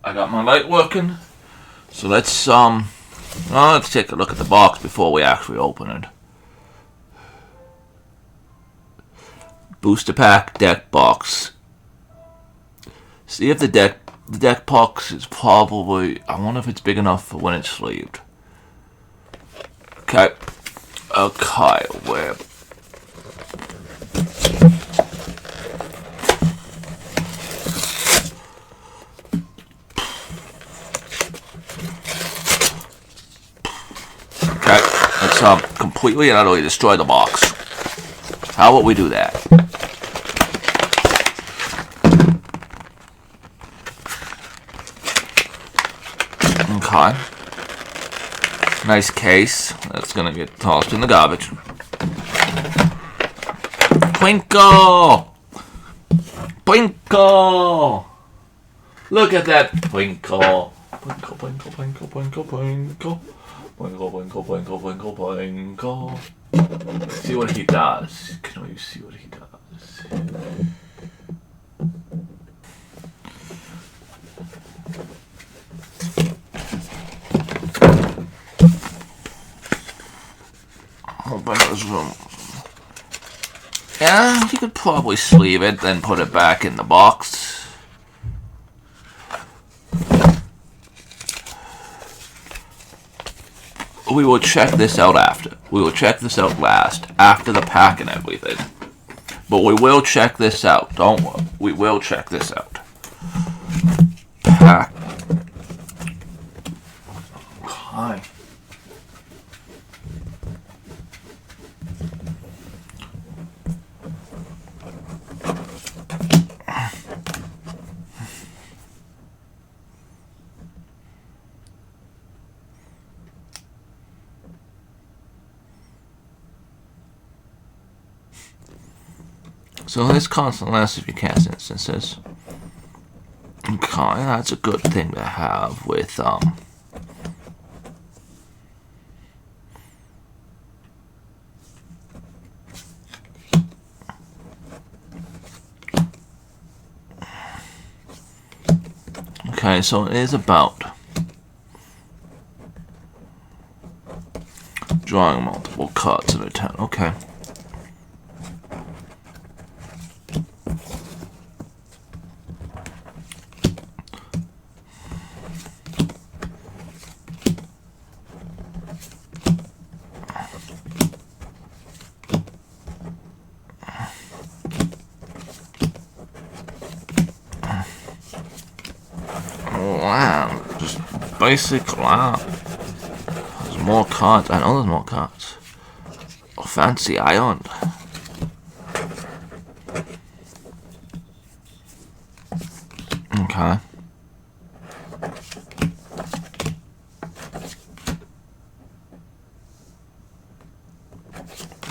I got my light working. So let's take a look at the box before we actually open it. Booster pack deck box. See if the deck box is probably, I wonder if it's big enough for when it's sleeved. Okay, where? Okay, let's completely and utterly destroy the box. How would we do that? Okay. Nice case. That's gonna get tossed in the garbage. Twinkle! Twinkle! Look at that twinkle! Twinkle, twinkle, twinkle, twinkle, twinkle. Twinkle, twinkle, twinkle, twinkle, twinkle. See what he does. Can we see what he does? Open this room. Yeah, you could probably sleeve it, then put it back in the box. We will check this out after. We will check this out last, after the pack and everything. But we will check this out. Don't worry. We will check this out. Pack. Hi. So this constant lasts if you cast instances. Okay, that's a good thing to have with Okay, so it is about drawing multiple cards at a time. Okay. Wow, just basic, wow. There's more cards, I know there's more cards. Oh, fancy iron. Okay.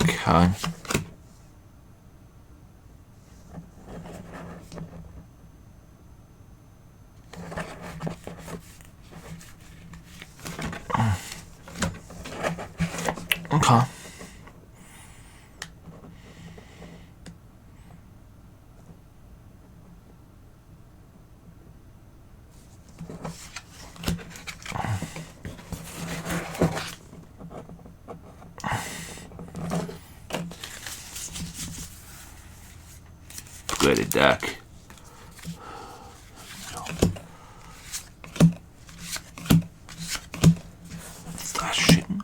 Okay. Okay. Upgraded deck. Flashing.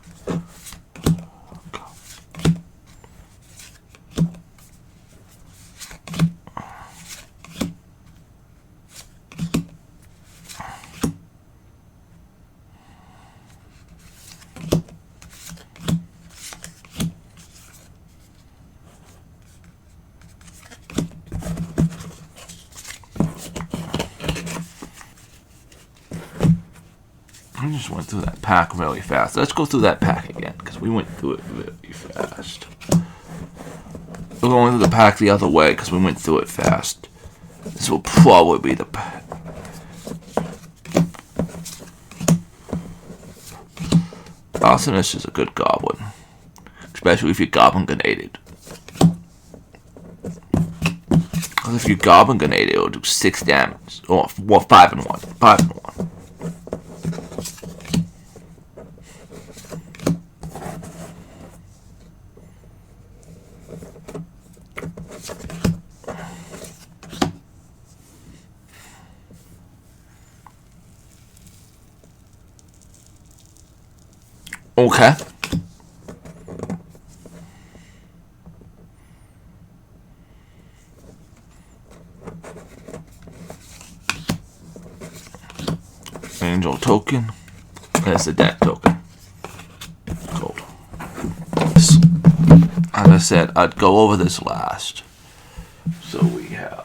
I just went through that pack really fast. Let's go through that pack again, because we went through it really fast. We're going through the pack the other way, because we went through it fast. This will probably be the pack. Arsonist is a good goblin. Especially if you're goblin grenaded. Because if you goblin grenade, it'll do 6 damage. Or 5 and 1. 5 and 1. Okay. Angel token. There's the deck token. Gold. As I said, I'd go over this last. So we have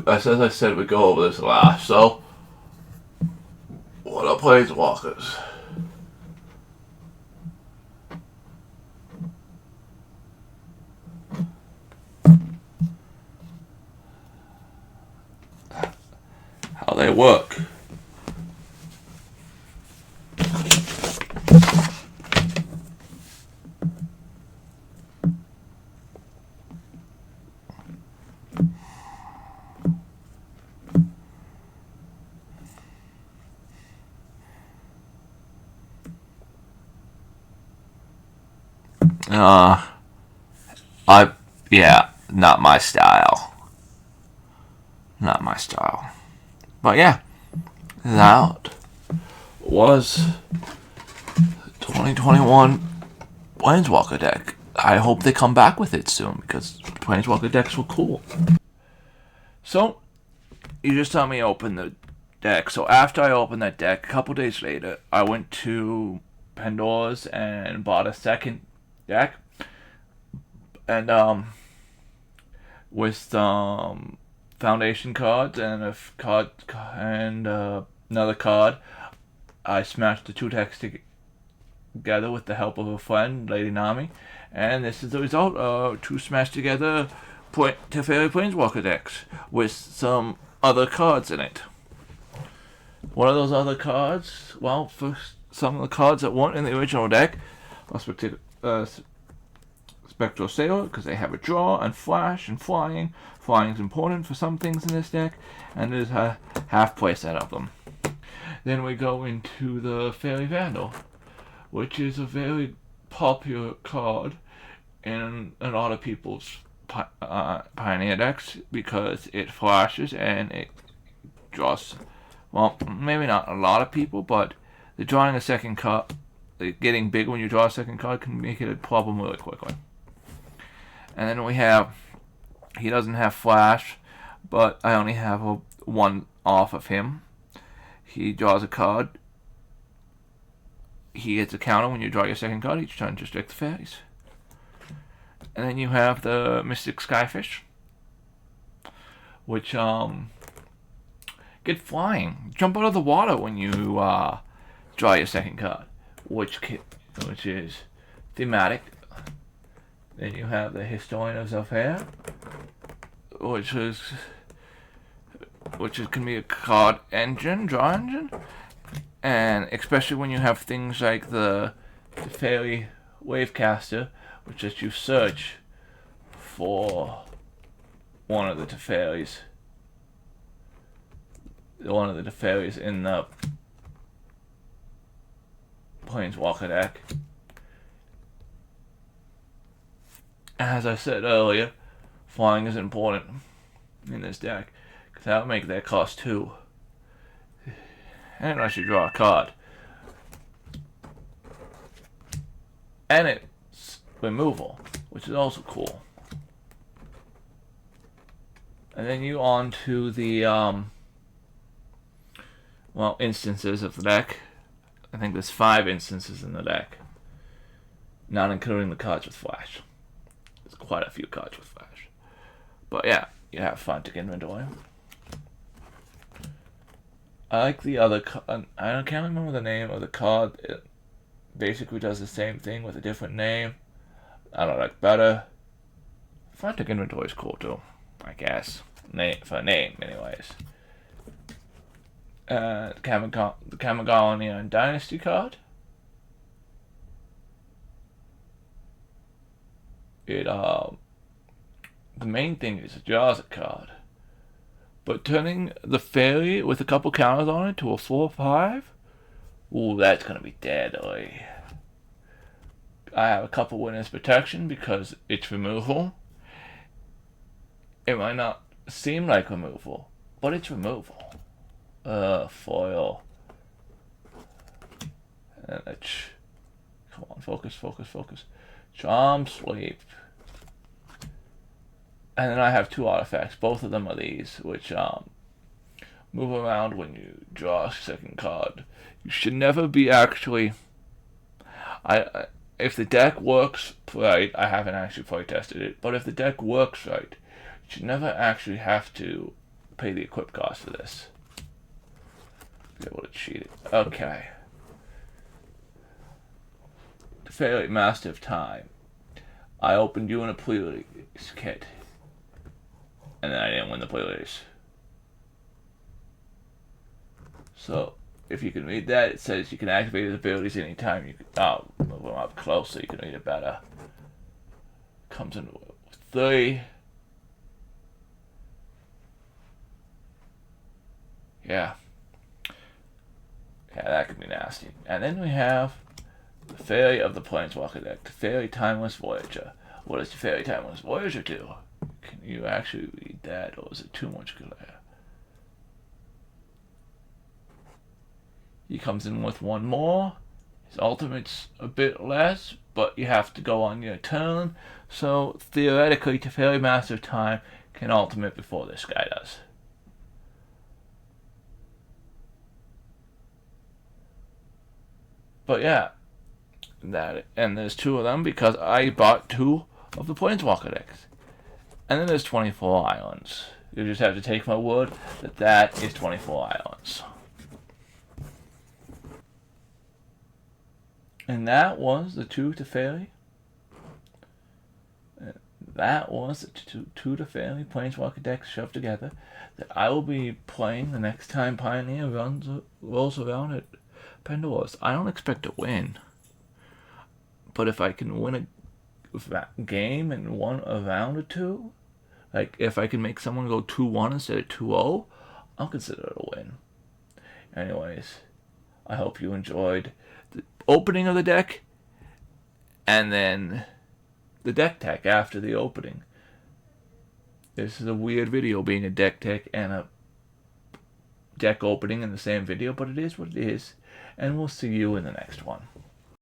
as I said, we go over this last. So what are Planeswalkers? How they work. Not my style. Not my style. But yeah, that was 2021 Planeswalker deck. I hope they come back with it soon because Planeswalker decks were cool. So, you just saw me open the deck. So after I opened that deck, a couple days later, I went to Pandora's and bought a second deck. And with foundation cards and a card and another card, I smashed the two decks together with the help of a friend, Lady Nami, and this is the result of two smashed together Teferi Planeswalker decks with some other cards in it. One of those other cards, well, for some of the cards that weren't in the original deck, Spectral Sailor, because they have a draw and flash and flying. Flying is important for some things in this deck, and there's a half play set of them. Then we go into the Fairy Vandal, which is a very popular card in a lot of people's Pioneer decks because it flashes and it draws. Well, maybe not a lot of people, but the drawing a second card, getting big when you draw a second card can make it a problem really quickly. And then we have, he doesn't have flash, but I only have one off of him. He draws a card. He gets a counter when you draw your second card each turn, just like the fairies. And then you have the Mystic Skyfish, which get flying, jump out of the water when you draw your second card, which is thematic. Then you have the Historian of Zafir, which can be a card engine, draw engine, and especially when you have things like the Teferi Wavecaster, which lets you search for one of the Teferis in the Planeswalker deck. As I said earlier, flying is important in this deck because that would make that cost 2. And unless you draw a card. And it's removal, which is also cool. And then you on to the instances of the deck. I think there's 5 instances in the deck, not including the cards with flash. There's quite a few cards with flash. But yeah, you have fun to inventory. I like the other card. I can't remember the name of the card. It basically does the same thing with a different name. I don't like better. Frantic Inventory is cool too, I guess. For a name, anyways. The Kamigawa Dynasty card. The main thing is it draws a card, but turning the fairy with a couple counters on it to a 4/5, ooh, that's gonna be deadly. I have a couple witness protection because it's removal. It might not seem like removal, but it's removal. Foil. And it's, come on, focus, focus, focus. Charm Sleep. And then I have 2 artifacts. Both of them are these, which move around when you draw a second card. You should never be actually. If the deck works right, I haven't actually play tested it, but if the deck works right, you should never actually have to pay the equip cost for this. Be able to cheat it. Okay. Teferi Master of Time. I opened you in a Pleiades kit. And then I didn't win the Pleiades. So, if you can read that, it says you can activate his abilities anytime. You can, move them up close so you can read it better. Comes in with 3. Yeah. Yeah, that could be nasty. And then we have the Fairy of the Planeswalker deck. Teferi Timeless Voyager. What does Teferi Timeless Voyager do? Can you actually read that, or is it too much glare? He comes in with 1 more. His ultimate's a bit less, but you have to go on your turn. So theoretically, Teferi Master of Time can ultimate before this guy does. But yeah, and there's 2 of them because I bought 2 of the Planeswalker decks. And then there's 24 islands. You just have to take my word that that is 24 islands. And that was the 2 Teferi. That was the 2 Teferi Planeswalker decks shoved together that I will be playing the next time Pioneer rolls around at Pendulos. I don't expect to win. But if I can win a game and 1 a round or 2, like if I can make someone go 2-1 instead of 2-0, I'll consider it a win. Anyways, I hope you enjoyed the opening of the deck and then the deck tech after the opening. This is a weird video being a deck tech and a deck opening in the same video, but it is what it is, and we'll see you in the next one.